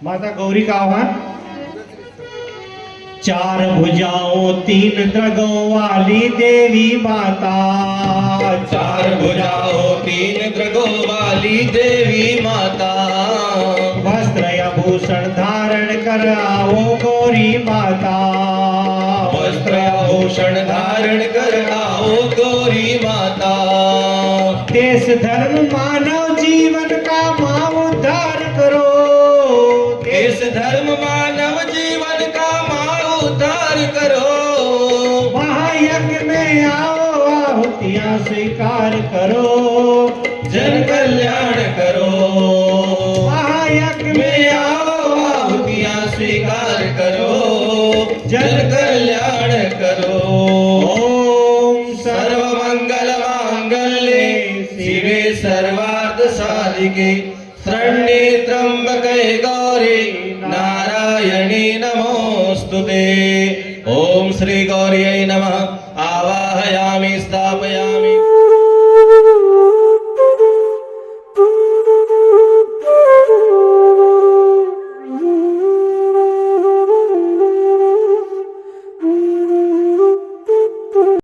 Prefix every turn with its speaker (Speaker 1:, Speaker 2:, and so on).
Speaker 1: माता गौरी का आह्वान। चार भुजाओं तीन द्रगों वाली देवी माता,
Speaker 2: चार भुजाओं तीन द्रगों वाली देवी माता,
Speaker 1: वस्त्र आभूषण धारण कर आओ गौरी माता,
Speaker 2: वस्त्र आभूषण धारण कर आओ गौरी माता।
Speaker 1: देश धर्म मानव जीवन का मां उद्धार करो,
Speaker 2: देश धर्म मानव जीवन का मां उद्धार करो।
Speaker 1: महायज्ञ में आओ आहुतियां स्वीकार करो,
Speaker 2: जन कल्याण करो।
Speaker 1: महायज्ञ
Speaker 2: में आओ आहुतियां स्वीकार करो, जन कल्याण करो।
Speaker 1: ओम
Speaker 2: सर्वमंगल मांगल्ये शिवे सर्वार्थ साधिके शरण्ये त्र्यंबके गौरी नारायणी नमोस्तुते। ओम श्री गौर्यै नमः। आवाहयामि स्थापयामि।